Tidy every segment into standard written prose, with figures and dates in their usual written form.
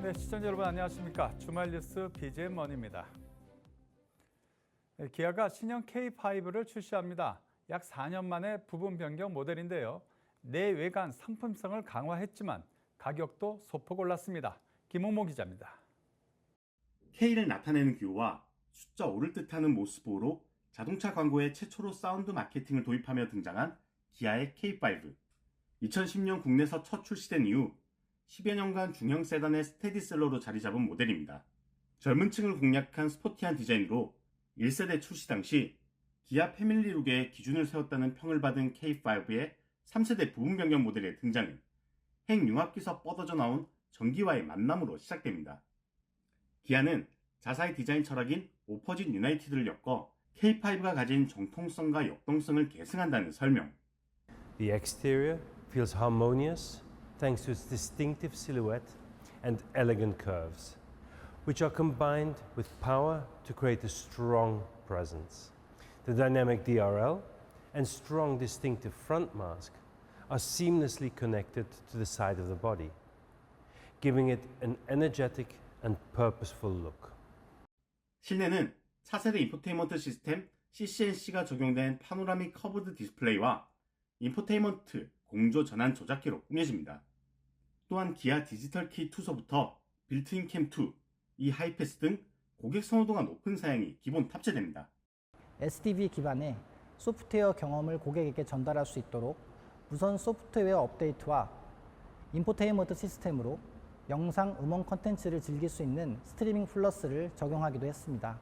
네, 시청자 여러분 안녕하십니까. 주말 뉴스 BGM 먼입니다. 네, 기아가 신형 K5를 출시합니다. 약 4년 만에 부분 변경 모델인데요. 내외관 상품성을 강화했지만 가격도 소폭 올랐습니다. 김홍모 기자입니다. K를 나타내는 기호와 숫자 5를 뜻하는 모스보로 자동차 광고에 최초로 사운드 마케팅을 도입하며 등장한 기아의 K5. 2010년 국내에서 첫 출시된 이후 10여 년간 중형 세단의 스테디셀러로 자리 잡은 모델입니다. 젊은 층을 공략한 스포티한 디자인으로 1세대 출시 당시 기아 패밀리룩의 기준을 세웠다는 평을 받은 K5의 3세대 부분 변경 모델의 등장은 핵융합기서 뻗어져 나온 전기와의 만남으로 시작됩니다. 기아는 자사의 디자인 철학인 오퍼짓 유나이티드를 엮어 K5가 가진 정통성과 역동성을 계승한다는 설명. The exterior feels harmonious thanks to its distinctive silhouette and elegant curves, which are combined with power to create a strong presence. The dynamic DRL and strong distinctive front mask are seamlessly connected to the side of the body, giving it an energetic and purposeful look. 실내는 차세대 인포테인먼트 시스템 CCNC가 적용된 파노라믹 커브드 디스플레이와 인포테인먼트 공조 전환 조작기로 꾸며집니다. 또한 기아 디지털 키 투소부터 빌트인 캠 2, 이 하이패스 등 고객 선호도가 높은 사양이 기본 탑재됩니다. SDV 기반의 소프트웨어 경험을 고객에게 전달할 수 있도록 무선 소프트웨어 업데이트와 인포테인먼트 시스템으로 영상, 음원 콘텐츠를 즐길 수 있는 스트리밍 플러스를 적용하기도 했습니다.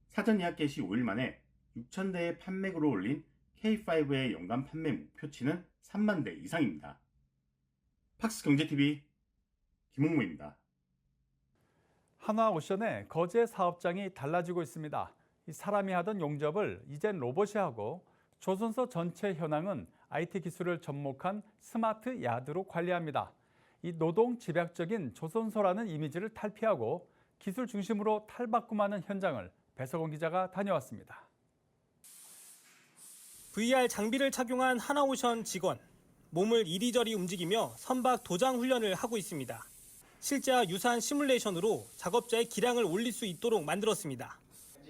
사전 예약 개시 5일 만에 6,000대의 판매고를 올린 K5의 연간 판매 목표치는 3만 대 이상입니다. 팍스경제TV 김홍무입니다. 한화오션의 거제 사업장이 달라지고 있습니다. 사람이 하던 용접을 이젠 로봇이 하고 조선소 전체 현황은 IT 기술을 접목한 스마트 야드로 관리합니다. 이 노동 집약적인 조선소라는 이미지를 탈피하고 기술 중심으로 탈바꿈하는 현장을 배석원 기자가 다녀왔습니다. VR 장비를 착용한 하나오션 직원, 몸을 이리저리 움직이며 선박 도장 훈련을 하고 있습니다. 실제와 유사한 시뮬레이션으로 작업자의 기량을 올릴 수 있도록 만들었습니다.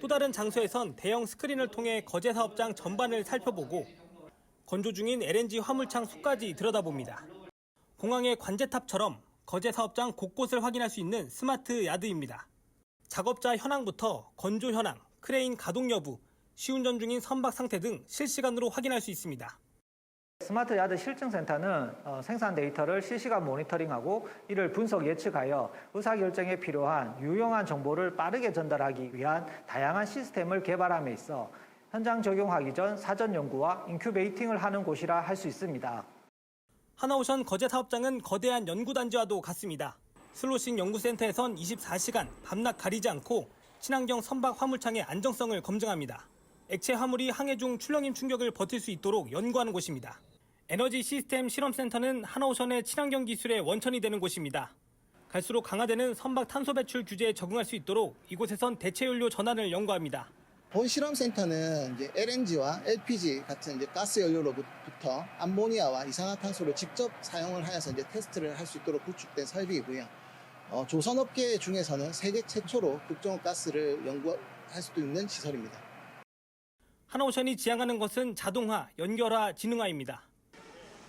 또 다른 장소에선 대형 스크린을 통해 거제 사업장 전반을 살펴보고 건조 중인 LNG 화물창 속까지 들여다봅니다. 공항의 관제탑처럼 거제 사업장 곳곳을 확인할 수 있는 스마트 야드입니다. 작업자 현황부터 건조 현황, 크레인 가동 여부, 시운전 중인 선박 상태 등 실시간으로 확인할 수 있습니다. 스마트 야드 실증센터는 생산 데이터를 실시간 모니터링하고 이를 분석 예측하여 의사결정에 필요한 유용한 정보를 빠르게 전달하기 위한 다양한 시스템을 개발함에 있어 현장 적용하기 전 사전 연구와 인큐베이팅을 하는 곳이라 할 수 있습니다. 하나오션 거제 사업장은 거대한 연구단지와도 같습니다. 슬로싱 연구센터에선 24시간 밤낮 가리지 않고 친환경 선박 화물창의 안정성을 검증합니다. 액체 화물이 항해 중 출렁임 충격을 버틸 수 있도록 연구하는 곳입니다. 에너지 시스템 실험센터는 하나오션의 친환경 기술의 원천이 되는 곳입니다. 갈수록 강화되는 선박 탄소 배출 규제에 적응할 수 있도록 이곳에선 대체 연료 전환을 연구합니다. 본 실험센터는 이제 LNG와 LPG 같은 이제 가스 연료로부터 암모니아와 이산화탄소를 직접 사용을 하여서 이제 테스트를 할 수 있도록 구축된 설비이고요. 조선업계 중에서는 세계 최초로 국정화 가스를 연구할 수도 있는 시설입니다. 하나오션이 지향하는 것은 자동화, 연결화, 지능화입니다.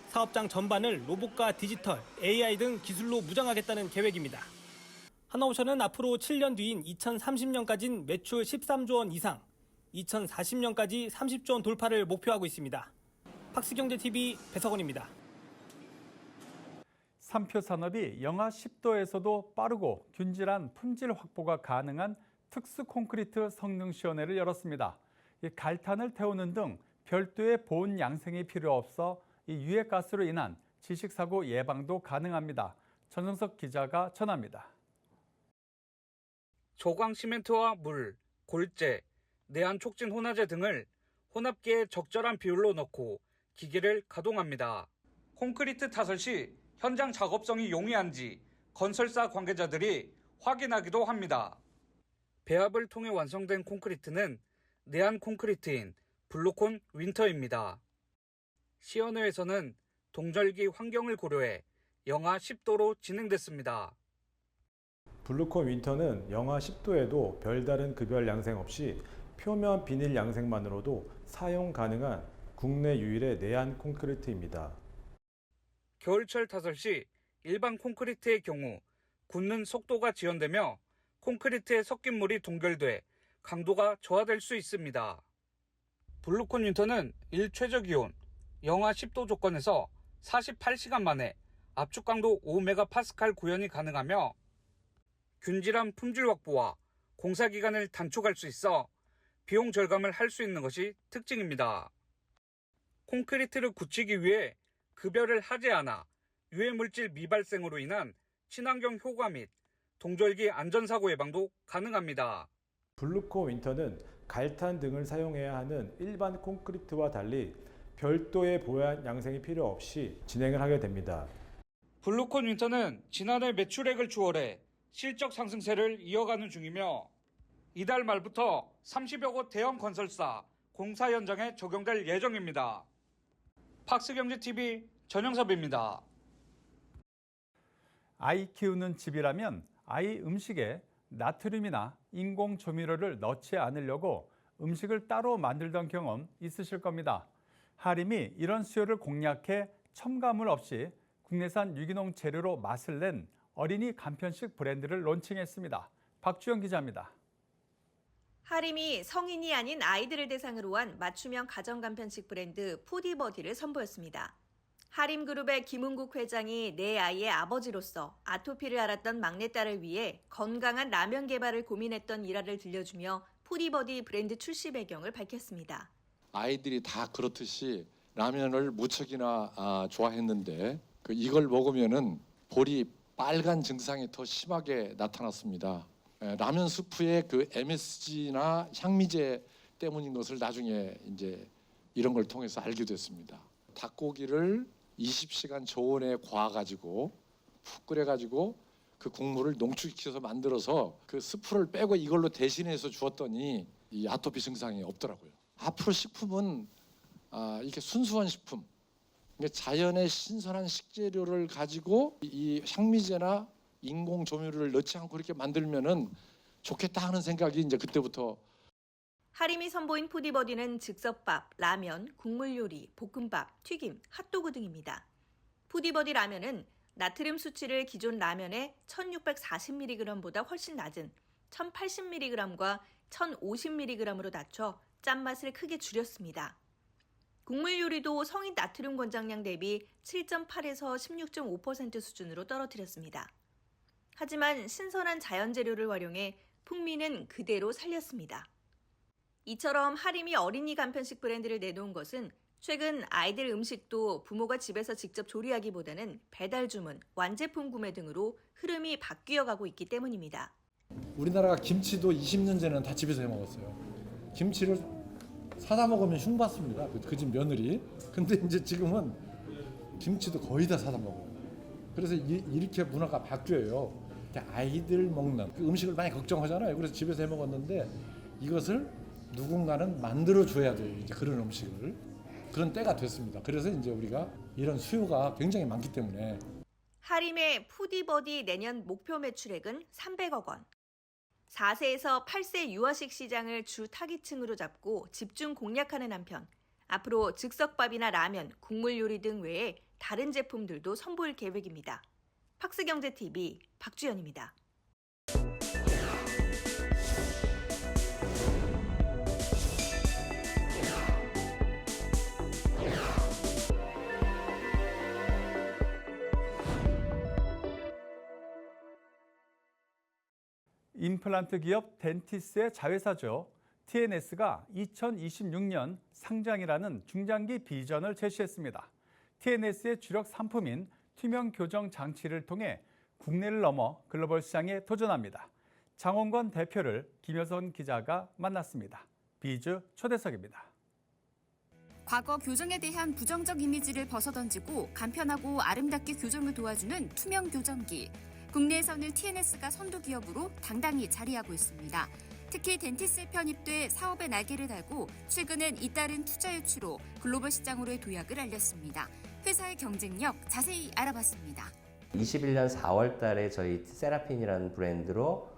사업장 전반을 로봇과 디지털, AI 등 기술로 무장하겠다는 계획입니다. 하나오션은 앞으로 7년 뒤인 2030년까지는 매출 13조 원 이상, 2040년까지 30조 원 돌파를 목표하고 있습니다. 팍스경제TV 배석원입니다. 삼표 산업이 영하 10도에서도 빠르고 균질한 품질 확보가 가능한 특수 콘크리트 성능 시연회를 열었습니다. 갈탄을 태우는 등 별도의 보온 양생이 필요 없어 유해가스로 인한 질식사고 예방도 가능합니다. 전정석 기자가 전합니다. 조광 시멘트와 물, 골재, 내한 촉진 혼화제 등을 혼합기에 적절한 비율로 넣고 기기를 가동합니다. 콘크리트 타설 시 현장 작업성이 용이한지 건설사 관계자들이 확인하기도 합니다. 배합을 통해 완성된 콘크리트는 내한 콘크리트인 블루콘 윈터입니다. 시연회에서는 동절기 환경을 고려해 영하 10도로 진행됐습니다. 블루콘 윈터는 영하 10도에도 별다른 급여 양생 없이 표면 비닐 양생만으로도 사용 가능한 국내 유일의 내한 콘크리트입니다. 겨울철 타설 시 일반 콘크리트의 경우 굳는 속도가 지연되며 콘크리트에 섞인 물이 동결돼 강도가 저하될 수 있습니다. 블루콘 윈터는 일최저 기온 영하 10도 조건에서 48시간 만에 압축 강도 5메가파스칼 구현이 가능하며 균질한 품질 확보와 공사 기간을 단축할 수 있어 비용 절감을 할 수 있는 것이 특징입니다. 콘크리트를 굳히기 위해 급여를 하지 않아 유해물질 미발생으로 인한 친환경 효과 및 동절기 안전사고 예방도 가능합니다. 블루콘 윈터는 갈탄 등을 사용해야 하는 일반 콘크리트와 달리 별도의 보완 양생이 필요 없이 진행을 하게 됩니다. 블루콘 윈터는 지난해 매출액을 추월해 실적 상승세를 이어가는 중이며 이달 말부터 30여 곳 대형 건설사 공사 현장에 적용될 예정입니다. 팍스경제TV 전영섭입니다. 아이 키우는 집이라면 아이 음식에 나트륨이나 인공 조미료를 넣지 않으려고 음식을 따로 만들던 경험 있으실 겁니다. 하림이 이런 수요를 공략해 첨가물 없이 국내산 유기농 재료로 맛을 낸 어린이 간편식 브랜드를 론칭했습니다. 박주영 기자입니다. 하림이 성인이 아닌 아이들을 대상으로 한 맞춤형 가정간편식 브랜드 푸디버디를 선보였습니다. 하림그룹의 김은국 회장이 내 아이의 아버지로서 아토피를 앓았던 막내딸을 위해 건강한 라면 개발을 고민했던 일화를 들려주며 푸디버디 브랜드 출시 배경을 밝혔습니다. 아이들이 다 그렇듯이 라면을 무척이나 좋아했는데 이걸 먹으면은 볼이 빨간 증상이 더 심하게 나타났습니다. 라면 스프의 그 MSG나 향미제 때문인 것을 나중에 이제 이런 걸 통해서 알게 됐습니다. 닭고기를 20시간 저온에 구워가지고 푹 끓여가지고 그 국물을 농축시켜서 만들어서 그 스프를 빼고 이걸로 대신해서 주었더니 이 아토피 증상이 없더라고요. 앞으로 식품은 이렇게 순수한 식품, 자연의 신선한 식재료를 가지고 이 향미제나 인공 조미료를 넣지 않고 이렇게 만들면은 좋겠다 하는 생각이 이제 그때부터. 하림이 선보인 푸디버디는 즉석밥, 라면, 국물 요리, 볶음밥, 튀김, 핫도그 등입니다. 푸디버디 라면은 나트륨 수치를 기존 라면의 1640mg보다 훨씬 낮은 1080mg과 1050mg으로 낮춰 짠맛을 크게 줄였습니다. 국물 요리도 성인 나트륨 권장량 대비 7.8에서 16.5% 수준으로 떨어뜨렸습니다. 하지만 신선한 자연 재료를 활용해 풍미는 그대로 살렸습니다. 이처럼 하림이 어린이 간편식 브랜드를 내놓은 것은 최근 아이들 음식도 부모가 집에서 직접 조리하기보다는 배달 주문, 완제품 구매 등으로 흐름이 바뀌어가고 있기 때문입니다. 우리나라가 김치도 20년 전에는 다 집에서 해 먹었어요. 김치를 사다 먹으면 흉봤습니다. 그 집 며느리. 근데 이제 지금은 김치도 거의 다 사다 먹어요. 그래서 이렇게 문화가 바뀌어요. 아이들 먹는 그 음식을 많이 걱정하잖아요. 그래서 집에서 해 먹었는데 이것을 누군가는 만들어 줘야 돼요. 이제 그런 음식을. 그런 때가 됐습니다. 그래서 이제 우리가 이런 수요가 굉장히 많기 때문에. 하림의 푸디버디 내년 목표 매출액은 300억 원. 4세에서 8세 유아식 시장을 주 타깃층으로 잡고 집중 공략하는 한편 앞으로 즉석밥이나 라면, 국물 요리 등 외에 다른 제품들도 선보일 계획입니다. 팍스경제TV 박주연입니다. 임플란트 기업 덴티스의 자회사죠. TNS가 2026년 상장이라는 중장기 비전을 제시했습니다. TNS의 주력 상품인 투명 교정 장치를 통해 국내를 넘어 글로벌 시장에 도전합니다. 장원건 대표를 김효선 기자가 만났습니다. 비주 초대석입니다. 과거 교정에 대한 부정적 이미지를 벗어던지고 간편하고 아름답게 교정을 도와주는 투명 교정기. 국내에서는 TNS가 선도 기업으로 당당히 자리하고 있습니다. 특히 덴티스에 편입돼 사업의 날개를 달고 최근엔 잇따른 투자 유치로 글로벌 시장으로의 도약을 알렸습니다. 회사의 경쟁력 자세히 알아봤습니다. 21년 4월 달에 저희 세라핀이라는 브랜드로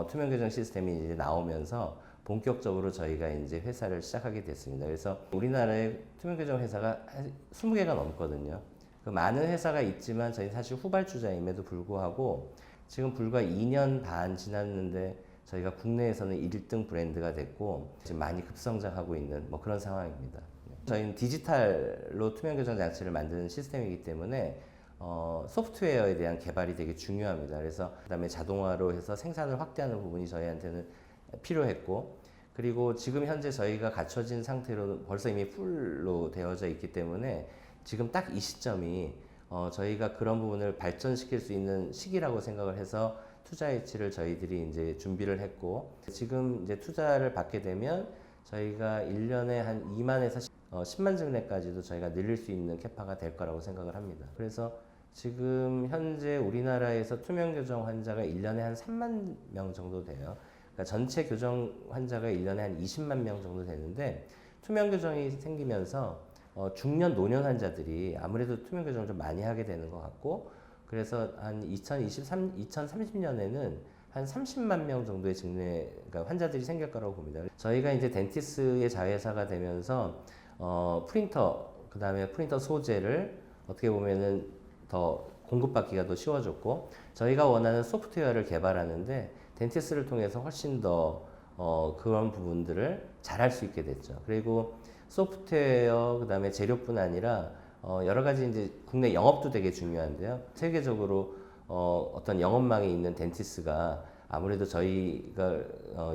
투명 교정 시스템이 이제 나오면서 본격적으로 저희가 이제 회사를 시작하게 됐습니다. 그래서 우리나라에 투명 교정 회사가 한 20개가 넘거든요. 그 많은 회사가 있지만 저희 사실 후발주자임에도 불구하고 지금 불과 2년 반 지났는데 저희가 국내에서는 1등 브랜드가 됐고 지금 많이 급성장하고 있는 뭐 그런 상황입니다. 저희는 디지털로 투명 교정 장치를 만드는 시스템이기 때문에 소프트웨어에 대한 개발이 되게 중요합니다. 그래서 그다음에 자동화로 해서 생산을 확대하는 부분이 저희한테는 필요했고, 그리고 지금 현재 저희가 갖춰진 상태로 벌써 이미 풀로 되어져 있기 때문에 지금 딱 이 시점이 저희가 그런 부분을 발전시킬 수 있는 시기라고 생각을 해서 투자 유치를 저희들이 이제 준비를 했고, 지금 이제 투자를 받게 되면 저희가 1년에 한 2만에서 10만 증례까지도 저희가 늘릴 수 있는 캐파가 될 거라고 생각을 합니다. 그래서 지금 현재 우리나라에서 투명 교정 환자가 1년에 한 3만 명 정도 돼요. 그러니까 전체 교정 환자가 1년에 한 20만 명 정도 되는데, 투명 교정이 생기면서 중년 노년 환자들이 아무래도 투명 교정을 좀 많이 하게 되는 것 같고, 그래서 한 2030년에는 한 30만 명 정도의 그러니까 환자들이 생길 거라고 봅니다. 저희가 이제 덴티스의 자회사가 되면서 프린터, 그 다음에 프린터 소재를 어떻게 보면은 더 공급받기가 더 쉬워졌고, 저희가 원하는 소프트웨어를 개발하는데 덴티스를 통해서 훨씬 더 그런 부분들을 잘할 수 있게 됐죠. 그리고 소프트웨어, 그 다음에 재료뿐 아니라 여러 가지 이제 국내 영업도 되게 중요한데요. 세계적으로 어떤 영업망이 있는 덴티스가 아무래도 저희가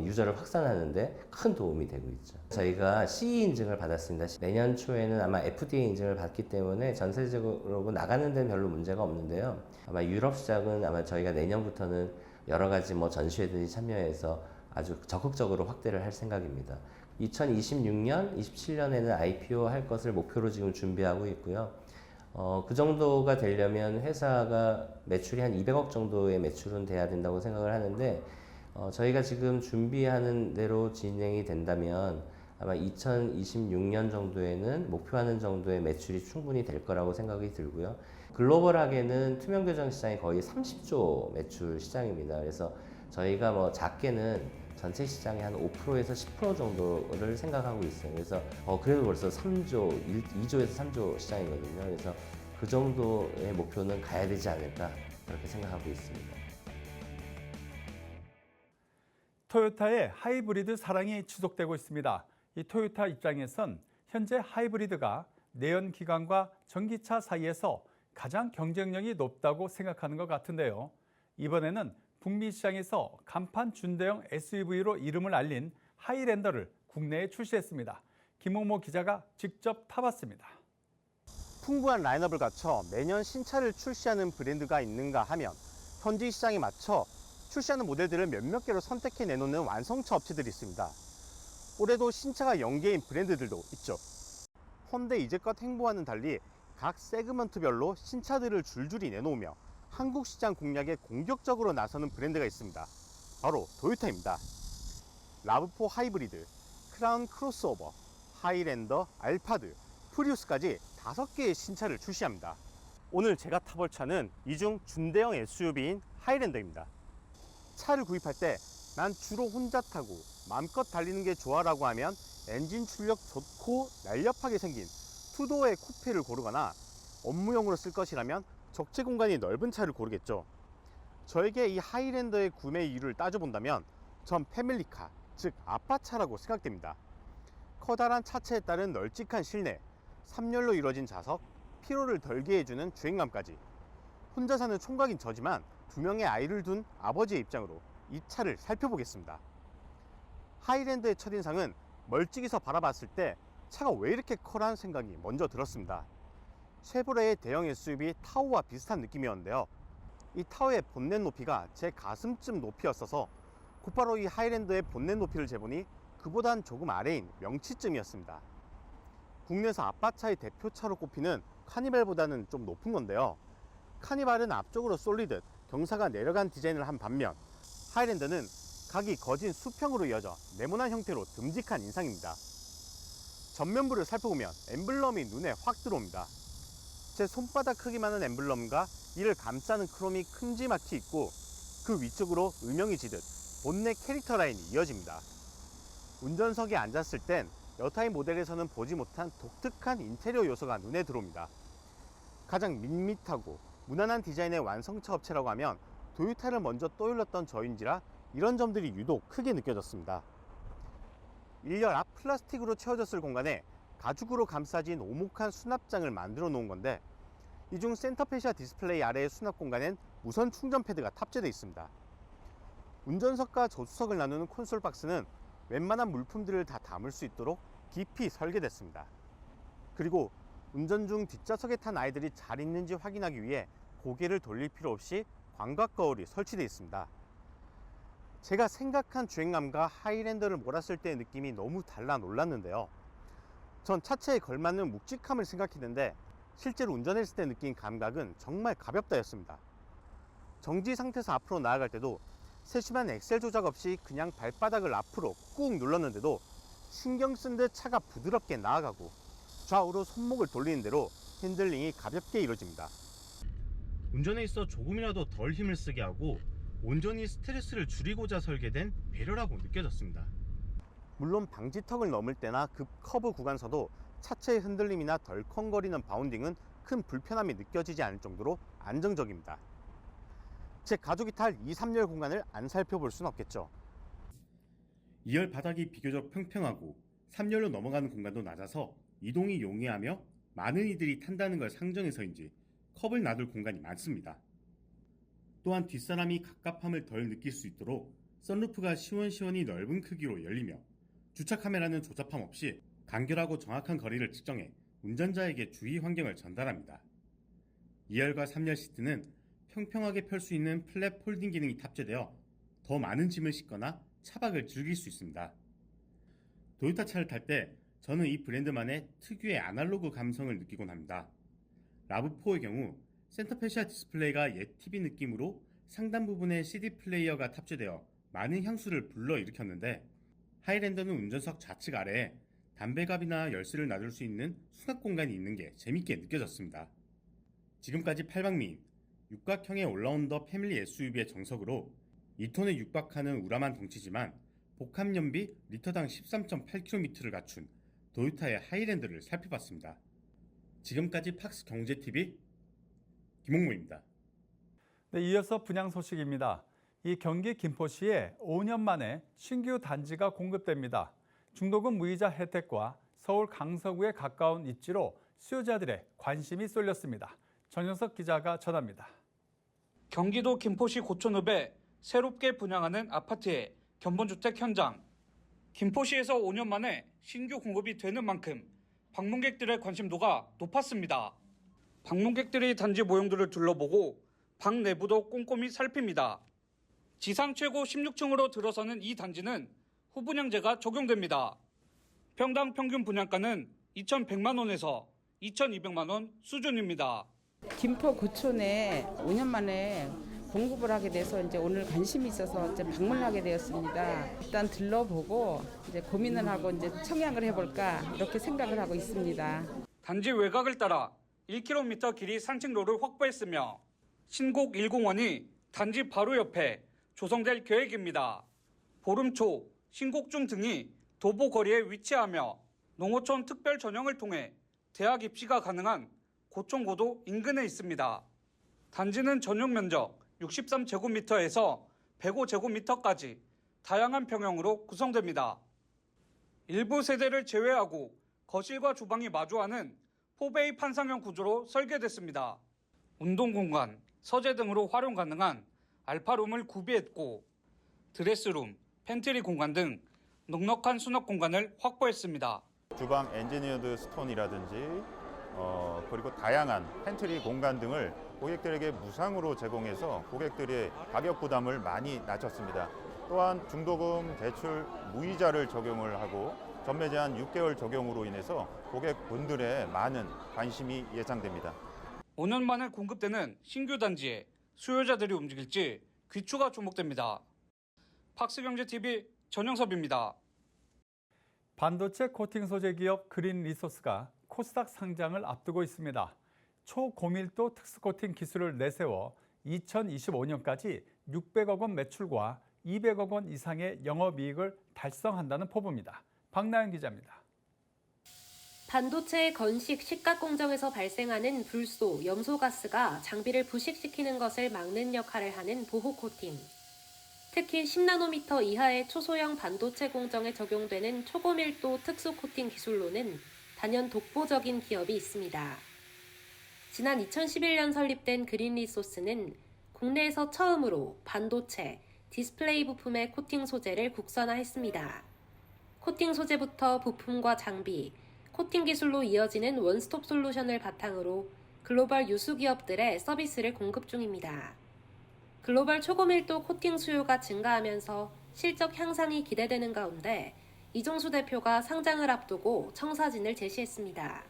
유저를 확산하는데 큰 도움이 되고 있죠. 저희가 CE 인증을 받았습니다. 내년 초에는 아마 FDA 인증을 받기 때문에 전 세계적으로 나가는 데는 별로 문제가 없는데요. 아마 유럽 시장은 아마 저희가 내년부터는 여러 가지 뭐 전시회들이 참여해서 아주 적극적으로 확대를 할 생각입니다. 2026년, 27년에는 IPO 할 것을 목표로 지금 준비하고 있고요. 그 정도가 되려면 회사가 매출이 한 200억 정도의 매출은 돼야 된다고 생각을 하는데, 저희가 지금 준비하는 대로 진행이 된다면 아마 2026년 정도에는 목표하는 정도의 매출이 충분히 될 거라고 생각이 들고요. 글로벌하게는 투명 교정 시장이 거의 30조 매출 시장입니다. 그래서 저희가 뭐 작게는 전체 시장의 한 5%에서 10% 정도를 생각하고 있어요. 그래서 그래도 벌써 2조에서 3조 시장이거든요. 그래서 그 정도의 목표는 가야 되지 않을까 그렇게 생각하고 있습니다. 토요타의 하이브리드 사랑이 지속되고 있습니다. 이 토요타 입장에선 현재 하이브리드가 내연기관과 전기차 사이에서 가장 경쟁력이 높다고 생각하는 것 같은데요. 이번에는 북미 시장에서 간판 준대형 SUV로 이름을 알린 하이랜더를 국내에 출시했습니다. 김홍모 기자가 직접 타봤습니다. 풍부한 라인업을 갖춰 매년 신차를 출시하는 브랜드가 있는가 하면 현지 시장에 맞춰 출시하는 모델들을 몇몇 개로 선택해 내놓는 완성차 업체들이 있습니다. 올해도 신차가 연계인 브랜드들도 있죠. 현대 이제껏 행보와는 달리 각 세그먼트별로 신차들을 줄줄이 내놓으며 한국 시장 공략에 공격적으로 나서는 브랜드가 있습니다. 바로 토요타입니다. 라브4 하이브리드, 크라운 크로스오버, 하이랜더, 알파드, 프리우스까지 5개의 신차를 출시합니다. 오늘 제가 타볼 차는 이 중 준대형 SUV인 하이랜더입니다. 차를 구입할 때 난 주로 혼자 타고 마음껏 달리는 게 좋아라고 하면 엔진 출력 좋고 날렵하게 생긴 투도어의 쿠페를 고르거나 업무용으로 쓸 것이라면 적재 공간이 넓은 차를 고르겠죠. 저에게 이 하이랜더의 구매 이유를 따져본다면 전 패밀리카, 즉 아빠차라고 생각됩니다. 커다란 차체에 따른 널찍한 실내, 3열로 이루어진 좌석, 피로를 덜게 해주는 주행감까지. 혼자 사는 총각인 저지만 2명의 아이를 둔 아버지의 입장으로 이 차를 살펴보겠습니다. 하이랜더의 첫인상은 멀찍이서 바라봤을 때 차가 왜 이렇게 커라는 생각이 먼저 들었습니다. 쉐보레의 대형 SUV 타오와 비슷한 느낌이었는데요. 이 타오의 본넷 높이가 제 가슴쯤 높이였어서 곧바로 이 하이랜더의 본넷 높이를 재보니 그보단 조금 아래인 명치쯤이었습니다. 국내에서 아빠차의 대표차로 꼽히는 카니발보다는 좀 높은 건데요. 카니발은 앞쪽으로 쏠리듯 경사가 내려간 디자인을 한 반면 하이랜더는 각이 거진 수평으로 이어져 네모난 형태로 듬직한 인상입니다. 전면부를 살펴보면 엠블럼이 눈에 확 들어옵니다. 제 손바닥 크기만한 엠블럼과 이를 감싸는 크롬이 큼지막히 있고 그 위쪽으로 음영이 지듯 본넷 캐릭터 라인이 이어집니다. 운전석에 앉았을 땐 여타의 모델에서는 보지 못한 독특한 인테리어 요소가 눈에 들어옵니다. 가장 밋밋하고 무난한 디자인의 완성차 업체라고 하면 도요타를 먼저 떠올렸던 저인지라 이런 점들이 유독 크게 느껴졌습니다. 1열 앞 플라스틱으로 채워졌을 공간에 가죽으로 감싸진 오목한 수납장을 만들어 놓은 건데 이 중 센터페시아 디스플레이 아래의 수납 공간엔 무선 충전 패드가 탑재되어 있습니다. 운전석과 조수석을 나누는 콘솔 박스는 웬만한 물품들을 다 담을 수 있도록 깊이 설계됐습니다. 그리고 운전 중 뒷좌석에 탄 아이들이 잘 있는지 확인하기 위해 고개를 돌릴 필요 없이 광각 거울이 설치되어 있습니다. 제가 생각한 주행감과 하이랜더를 몰았을 때의 느낌이 너무 달라 놀랐는데요. 전 차체에 걸맞는 묵직함을 생각했는데 실제로 운전했을 때 느낀 감각은 정말 가볍다였습니다. 정지 상태에서 앞으로 나아갈 때도 세심한 엑셀 조작 없이 그냥 발바닥을 앞으로 꾹 눌렀는데도 신경 쓴 듯 차가 부드럽게 나아가고 좌우로 손목을 돌리는 대로 핸들링이 가볍게 이루어집니다. 운전에 있어 조금이라도 덜 힘을 쓰게 하고 온전히 스트레스를 줄이고자 설계된 배려라고 느껴졌습니다. 물론 방지턱을 넘을 때나 급 커브 구간서도 차체의 흔들림이나 덜컹거리는 바운딩은 큰 불편함이 느껴지지 않을 정도로 안정적입니다. 제 가족이 탈 2, 3열 공간을 안 살펴볼 순 없겠죠. 2열 바닥이 비교적 평평하고 3열로 넘어가는 공간도 낮아서 이동이 용이하며 많은 이들이 탄다는 걸 상정해서인지 컵을 놔둘 공간이 많습니다. 또한 뒷사람이 갑갑함을 덜 느낄 수 있도록 선루프가 시원시원히 넓은 크기로 열리며 주차 카메라는 조잡함 없이 간결하고 정확한 거리를 측정해 운전자에게 주의 환경을 전달합니다. 2열과 3열 시트는 평평하게 펼 수 있는 플랫 폴딩 기능이 탑재되어 더 많은 짐을 싣거나 차박을 즐길 수 있습니다. 도요타 차를 탈 때 저는 이 브랜드만의 특유의 아날로그 감성을 느끼곤 합니다. 라브4의 경우 센터페시아 디스플레이가 옛 TV 느낌으로 상단 부분에 CD 플레이어가 탑재되어 많은 향수를 불러일으켰는데 하이랜더는 운전석 좌측 아래에 담배갑이나 열쇠를 놔둘 수 있는 수납 공간이 있는 게 재밌게 느껴졌습니다. 지금까지 8박 미인, 육각형의 올라운더 패밀리 SUV의 정석으로 2톤에 육박하는 우람한 덩치지만 복합 연비 리터당 13.8km를 갖춘 도요타의 하이랜더를 살펴봤습니다. 지금까지 팍스 경제TV 김홍무입니다. 네, 이어서 분양 소식입니다. 이 경기 김포시에 5년 만에 신규 단지가 공급됩니다. 중도금 무이자 혜택과 서울 강서구에 가까운 입지로 수요자들의 관심이 쏠렸습니다. 전영석 기자가 전합니다. 경기도 김포시 고촌읍에 새롭게 분양하는 아파트의 견본주택 현장. 김포시에서 5년 만에 신규 공급이 되는 만큼 방문객들의 관심도가 높았습니다. 방문객들이 단지 모형들을 둘러보고 방 내부도 꼼꼼히 살핍니다. 지상 최고 16층으로 들어서는 이 단지는 후분양제가 적용됩니다. 평당 평균 분양가는 2,100만 원에서 2,200만 원 수준입니다. 김포 고촌에 5년 만에 공급을 하게 돼서 이제 오늘 관심이 있어서 이제 방문을 하게 되었습니다. 일단 들러보고 이제 고민을 하고 이제 청약을 해볼까 이렇게 생각을 하고 있습니다. 단지 외곽을 따라 1km 길이 산책로를 확보했으며 신곡 1공원이 단지 바로 옆에 조성될 계획입니다. 보름 초 신곡중 등이 도보 거리에 위치하며 농어촌 특별 전형을 통해 대학 입시가 가능한 고촌고도 인근에 있습니다. 단지는 전용 면적 63제곱미터에서 105제곱미터까지 다양한 평형으로 구성됩니다. 일부 세대를 제외하고 거실과 주방이 마주하는 포베이 판상형 구조로 설계됐습니다. 운동공간, 서재 등으로 활용 가능한 알파룸을 구비했고 드레스룸, 팬트리 공간 등 넉넉한 수납 공간을 확보했습니다. 주방 엔지니어드 스톤이라든지 그리고 다양한 팬트리 공간 등을 고객들에게 무상으로 제공해서 고객들의 가격 부담을 많이 낮췄습니다. 또한 중도금 대출 무이자를 적용을 하고 전매 제한 6개월 적용으로 인해서 고객분들의 많은 관심이 예상됩니다. 5년 만에 공급되는 신규 단지에 수요자들이 움직일지 귀추가 주목됩니다. 팍스경제TV 전영섭입니다. 반도체 코팅 소재 기업 그린 리소스가 코스닥 상장을 앞두고 있습니다. 초고밀도 특수코팅 기술을 내세워 2025년까지 600억 원 매출과 200억 원 이상의 영업이익을 달성한다는 포부입니다. 박나연 기자입니다. 반도체의 건식 식각 공정에서 발생하는 불소, 염소가스가 장비를 부식시키는 것을 막는 역할을 하는 보호 코팅. 특히 10나노미터 이하의 초소형 반도체 공정에 적용되는 초고밀도 특수 코팅 기술로는 단연 독보적인 기업이 있습니다. 지난 2011년 설립된 그린리소스는 국내에서 처음으로 반도체, 디스플레이 부품의 코팅 소재를 국산화했습니다. 코팅 소재부터 부품과 장비, 코팅 기술로 이어지는 원스톱 솔루션을 바탕으로 글로벌 유수 기업들의 서비스를 공급 중입니다. 글로벌 초고밀도 코팅 수요가 증가하면서 실적 향상이 기대되는 가운데 이종수 대표가 상장을 앞두고 청사진을 제시했습니다.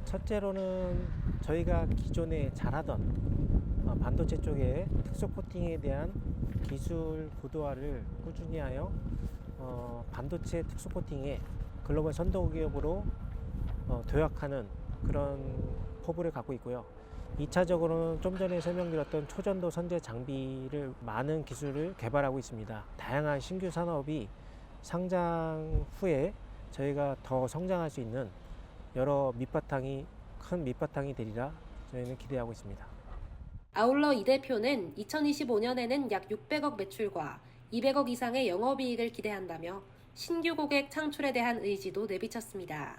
첫째로는 저희가 기존에 잘하던 반도체 쪽의 특수 코팅에 대한 기술 고도화를 꾸준히 하여 반도체 특수 코팅에 글로벌 선도 기업으로 도약하는 그런 포부를 갖고 있고요. 2차적으로는 좀 전에 설명드렸던 초전도 선제 장비를 많은 기술을 개발하고 있습니다. 다양한 신규 산업이 상장 후에 저희가 더 성장할 수 있는 여러 큰 밑바탕이 되리라 저희는 기대하고 있습니다. 아울러 이 대표는 2025년에는 약 600억 매출과 200억 이상의 영업이익을 기대한다며 신규 고객 창출에 대한 의지도 내비쳤습니다.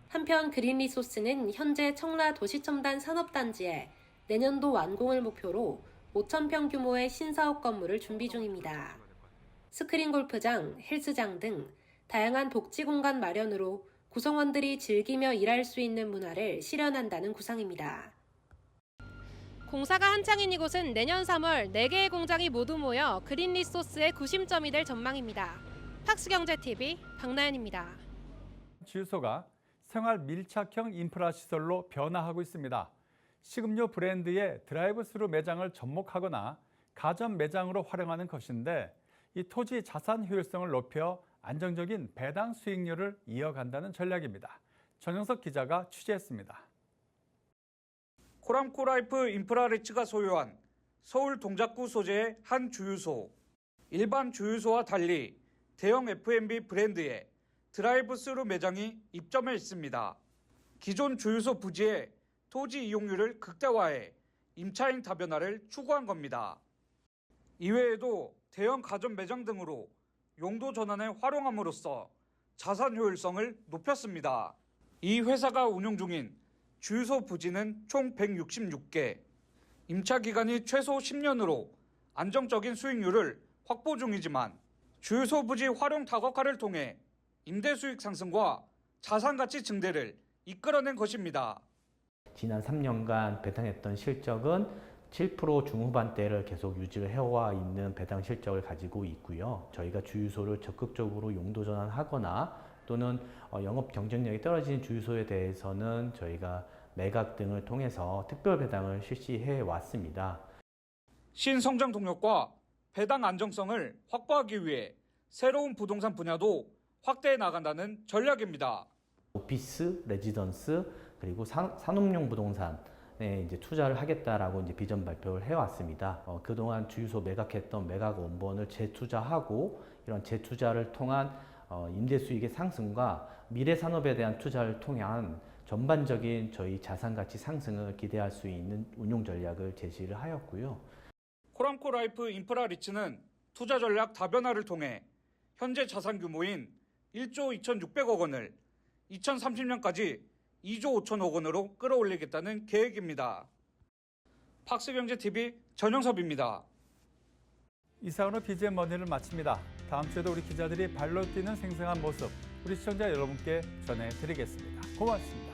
한편 그린리소스는 현재 청라 도시첨단 산업단지에 내년도 완공을 목표로 5,000평 규모의 신사업 건물을 준비 중입니다. 스크린 골프장, 헬스장 등 다양한 복지 공간 마련으로 구성원들이 즐기며 일할 수 있는 문화를 실현한다는 구상입니다. 공사가 한창인 이곳은 내년 3월 4개의 공장이 모두 모여 그린리소스의 구심점이 될 전망입니다. 팍스경제TV 박나연입니다. 주유소가 생활 밀착형 인프라 시설로 변화하고 있습니다. 식음료 브랜드의 드라이브스루 매장을 접목하거나 가전 매장으로 활용하는 것인데 이 토지 자산 효율성을 높여 안정적인 배당 수익률을 이어간다는 전략입니다. 전영석 기자가 취재했습니다. 코람코라이프 인프라리츠가 소유한 서울 동작구 소재의 한 주유소. 일반 주유소와 달리 대형 F&B 브랜드의 드라이브스루 매장이 입점해 있습니다. 기존 주유소 부지의 토지 이용률을 극대화해 임차인 다변화를 추구한 겁니다. 이외에도 대형 가전 매장 등으로 용도 전환에 활용함으로써 자산 효율성을 높였습니다. 이 회사가 운영 중인 주유소 부지는 총 166개, 임차 기간이 최소 10년으로 안정적인 수익률을 확보 중이지만 주유소 부지 활용 다각화를 통해 임대 수익 상승과 자산 가치 증대를 이끌어낸 것입니다. 지난 3년간 배당했던 실적은 7% 중후반대를 계속 유지를 해와 있는 배당 실적을 가지고 있고요. 저희가 주유소를 적극적으로 용도 전환하거나 또는 영업 경쟁력이 떨어진 주유소에 대해서는 저희가 매각 등을 통해서 특별 배당을 실시해 왔습니다. 신성장 동력과 배당 안정성을 확보하기 위해 새로운 부동산 분야도 확대해 나간다는 전략입니다. 오피스, 레지던스 그리고 산업용 부동산에 이제 투자를 하겠다라고 이제 비전 발표를 해왔습니다. 그동안 주유소 매각했던 매각 원본을 재투자하고 이런 재투자를 통한 임대 수익의 상승과 미래 산업에 대한 투자를 통한 전반적인 저희 자산 가치 상승을 기대할 수 있는 운용 전략을 제시를 하였고요. 코람코라이프 인프라리츠는 투자 전략 다변화를 통해 현재 자산 규모인 1조 2,600억 원을 2030년까지 2조 5천억 원으로 끌어올리겠다는 계획입니다. 팍스경제TV 전영섭입니다. 이상으로 BGM 머니를 마칩니다. 다음 주에도 우리 기자들이 발로 뛰는 생생한 모습 우리 시청자 여러분께 전해드리겠습니다. 고맙습니다.